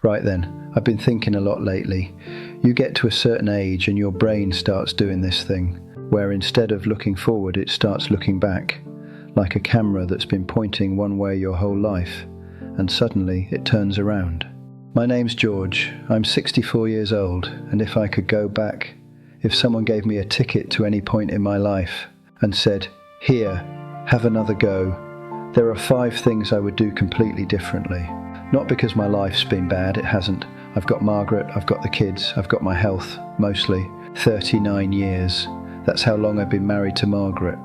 Right then, I've been thinking a lot lately. You get to a certain age and your brain starts doing this thing, where instead of looking forward, it starts looking back, like a camera that's been pointing one way your whole life, and suddenly it turns around. My name's George, I'm 64 years old, and if I could go back, if someone gave me a ticket to any point in my life and said, "Here, have another go," there are 5 things I would do completely differently. Not because my life's been bad, it hasn't. I've got Margaret, I've got the kids, I've got my health, mostly. 39 years. That's how long I've been married to Margaret.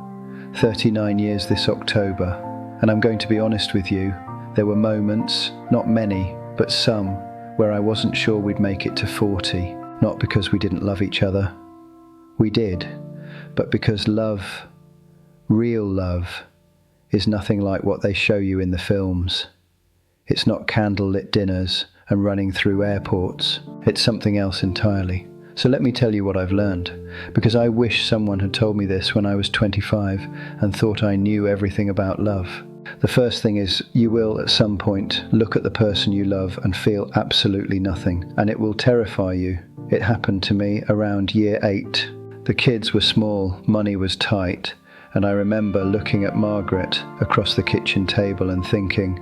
39 years this October. And I'm going to be honest with you, there were moments, not many, but some, where I wasn't sure we'd make it to 40. Not because we didn't love each other. We did. But because love, real love, is nothing like what they show you in the films. It's not candlelit dinners and running through airports. It's something else entirely. So let me tell you what I've learned, because I wish someone had told me this when I was 25 and thought I knew everything about love. The first thing is, you will at some point look at the person you love and feel absolutely nothing, and it will terrify you. It happened to me around year 8. The kids were small, money was tight, and I remember looking at Margaret across the kitchen table and thinking,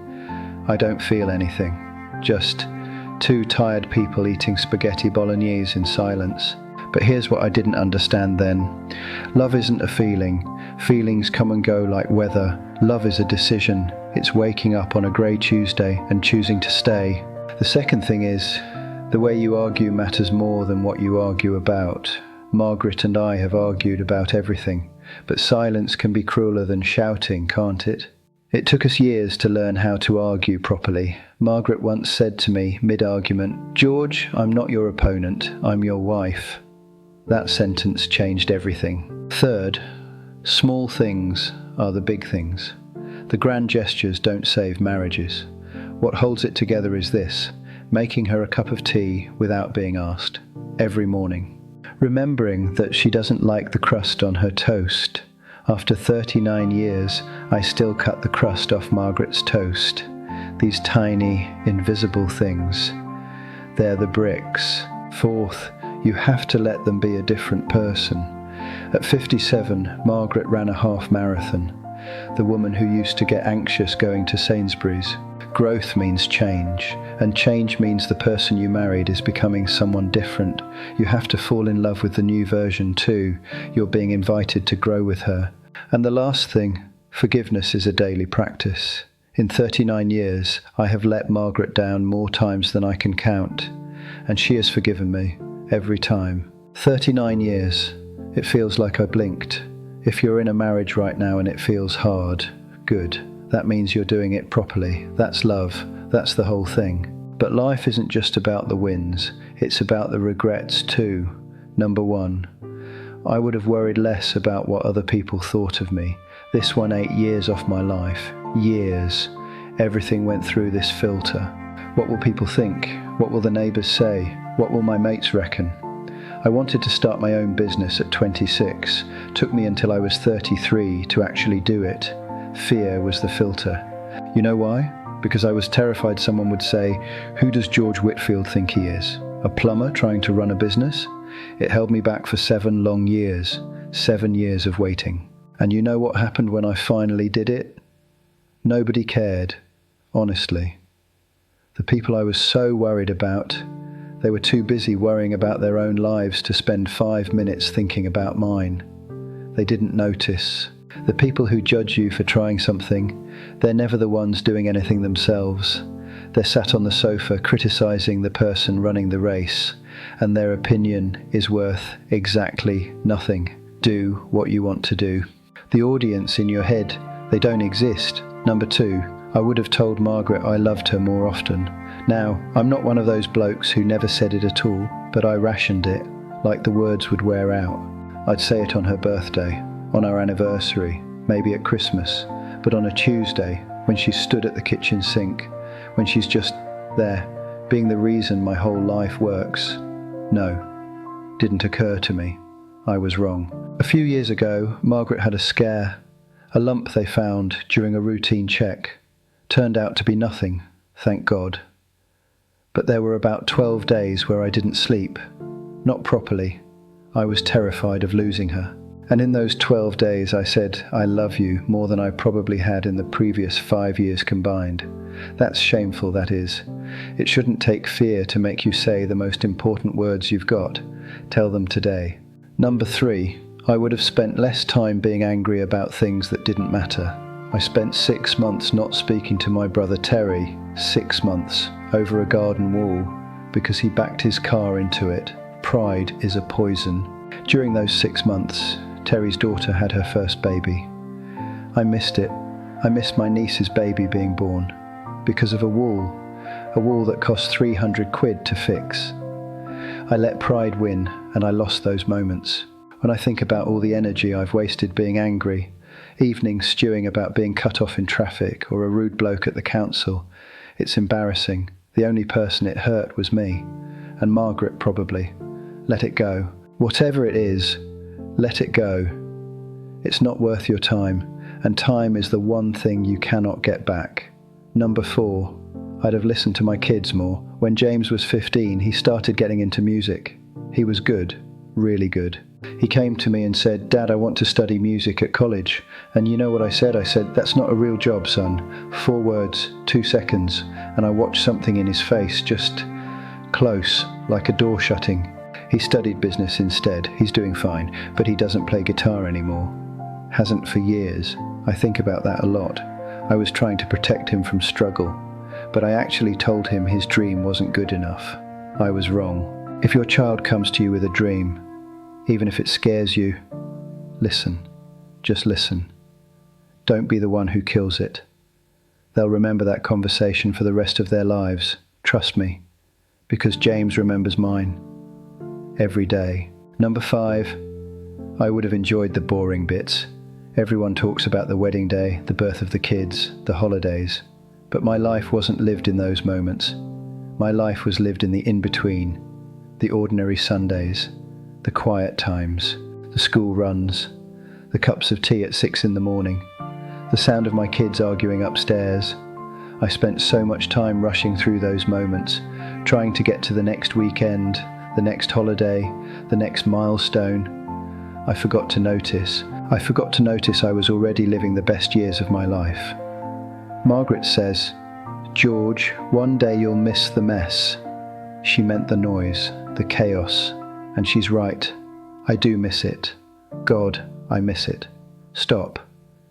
I don't feel anything, just 2 tired people eating spaghetti bolognese in silence. But here's what I didn't understand then. Love isn't a feeling. Feelings come and go like weather. Love is a decision. It's waking up on a grey Tuesday and choosing to stay. The second thing is, the way you argue matters more than what you argue about. Margaret and I have argued about everything, but silence can be crueler than shouting, can't it? It took us years to learn how to argue properly. Margaret once said to me, mid-argument, "George, I'm not your opponent, I'm your wife." That sentence changed everything. Third, small things are the big things. The grand gestures don't save marriages. What holds it together is this: making her a cup of tea without being asked, every morning. Remembering that she doesn't like the crust on her toast. After 39 years, I still cut the crust off Margaret's toast. These tiny, invisible things. They're the bricks. Fourth, you have to let them be a different person. At 57, Margaret ran a half marathon. The woman who used to get anxious going to Sainsbury's. Growth means change, and change means the person you married is becoming someone different. You have to fall in love with the new version too. You're being invited to grow with her. And the last thing, forgiveness is a daily practice. In 39 years, I have let Margaret down more times than I can count, and she has forgiven me every time. 39 years. It feels like I blinked. If you're in a marriage right now and it feels hard, good. That means you're doing it properly. That's love. That's the whole thing. But life isn't just about the wins. It's about the regrets too. Number 1, I would have worried less about what other people thought of me. This won 8 years off my life. Years. Everything went through this filter. What will people think? What will the neighbours say? What will my mates reckon? I wanted to start my own business at 26. Took me until I was 33 to actually do it. Fear was the filter. You know why? Because I was terrified someone would say, "Who does George Whitfield think he is? A plumber trying to run a business?" It held me back for 7 long years. 7 years of waiting. And you know what happened when I finally did it? Nobody cared. Honestly. The people I was so worried about, they were too busy worrying about their own lives to spend 5 minutes thinking about mine. They didn't notice. The people who judge you for trying something, they're never the ones doing anything themselves. They're sat on the sofa criticising the person running the race, and their opinion is worth exactly nothing. Do what you want to do. The audience in your head, they don't exist. Number 2, I would have told Margaret I loved her more often. Now, I'm not one of those blokes who never said it at all, but I rationed it, like the words would wear out. I'd say it on her birthday, on our anniversary, maybe at Christmas, but on a Tuesday, when she stood at the kitchen sink, when she's just there, being the reason my whole life works. No, didn't occur to me. I was wrong. A few years ago, Margaret had a scare. A lump they found during a routine check. Turned out to be nothing, thank God. But there were about 12 days where I didn't sleep. Not properly. I was terrified of losing her. And in those 12 days I said, I love you, more than I probably had in the previous 5 years combined. That's shameful, that is. It shouldn't take fear to make you say the most important words you've got. Tell them today. Number 3, I would have spent less time being angry about things that didn't matter. I spent 6 months not speaking to my brother Terry, 6 months, over a garden wall, because he backed his car into it. Pride is a poison. During those 6 months, Terry's daughter had her first baby. I missed it. I missed my niece's baby being born. Because of a wall that cost 300 quid to fix. I let pride win, and I lost those moments. When I think about all the energy I've wasted being angry, evenings stewing about being cut off in traffic or a rude bloke at the council, it's embarrassing. The only person it hurt was me, and Margaret probably. Let it go. Whatever it is, let it go. It's not worth your time, and time is the one thing you cannot get back. Number 4, I'd have listened to my kids more. When James was 15, he started getting into music. He was good, really good. He came to me and said, Dad, I want to study music at college. And you know what I said? I said, that's not a real job, son. 4 words, 2 seconds. And I watched something in his face, just close, like a door shutting. He studied business instead. He's doing fine, but he doesn't play guitar anymore. Hasn't for years. I think about that a lot. I was trying to protect him from struggle, but I actually told him his dream wasn't good enough. I was wrong. If your child comes to you with a dream, even if it scares you, listen. Just listen. Don't be the one who kills it. They'll remember that conversation for the rest of their lives. Trust me, because James remembers mine. Every day. Number 5, I would have enjoyed the boring bits. Everyone talks about the wedding day, the birth of the kids, the holidays. But my life wasn't lived in those moments. My life was lived in the in-between, the ordinary Sundays, the quiet times, the school runs, the cups of tea at 6 in the morning, the sound of my kids arguing upstairs. I spent so much time rushing through those moments, trying to get to the next weekend, the next holiday, the next milestone. I forgot to notice I was already living the best years of my life. Margaret says, George, one day you'll miss the mess. She meant the noise, the chaos, and she's right. I do miss it. God, I miss it. Stop.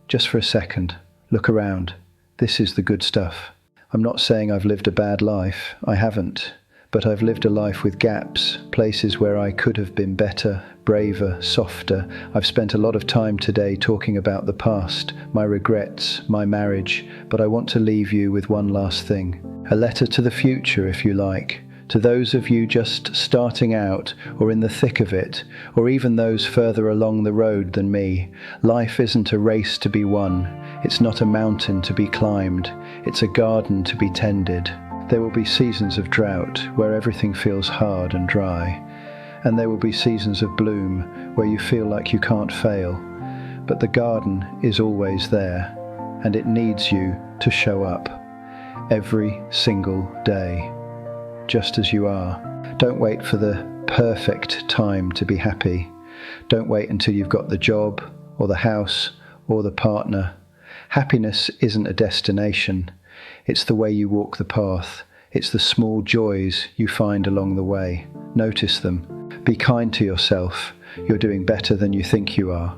Just for a second. Look around. This is the good stuff. I'm not saying I've lived a bad life. I haven't. But I've lived a life with gaps, places where I could have been better, braver, softer. I've spent a lot of time today talking about the past, my regrets, my marriage, but I want to leave you with one last thing. A letter to the future, if you like. To those of you just starting out, or in the thick of it, or even those further along the road than me, life isn't a race to be won. It's not a mountain to be climbed. It's a garden to be tended. There will be seasons of drought where everything feels hard and dry, and there will be seasons of bloom where you feel like you can't fail. But the garden is always there, and it needs you to show up every single day, just as you are. Don't wait for the perfect time to be happy. Don't wait until you've got the job or the house or the partner. Happiness isn't a destination. It's the way you walk the path. It's the small joys you find along the way. Notice them. Be kind to yourself. You're doing better than you think you are.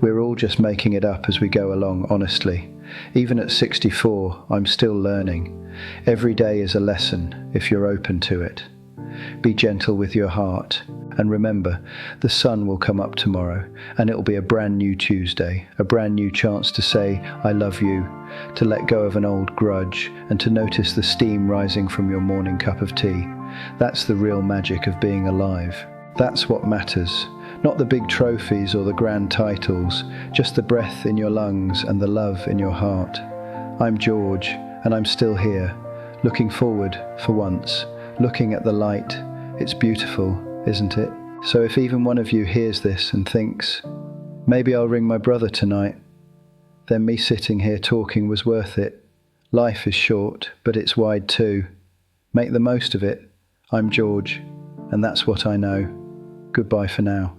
We're all just making it up as we go along, honestly. Even at 64, I'm still learning. Every day is a lesson if you're open to it. Be gentle with your heart. And remember, the sun will come up tomorrow, and it'll be a brand new Tuesday, a brand new chance to say, I love you, to let go of an old grudge, and to notice the steam rising from your morning cup of tea. That's the real magic of being alive. That's what matters. Not the big trophies or the grand titles, just the breath in your lungs and the love in your heart. I'm George, and I'm still here, looking forward for once, looking at the light. It's beautiful, isn't it? So if even one of you hears this and thinks, maybe I'll ring my brother tonight, then me sitting here talking was worth it. Life is short, but it's wide too. Make the most of it. I'm George, and that's what I know. Goodbye for now.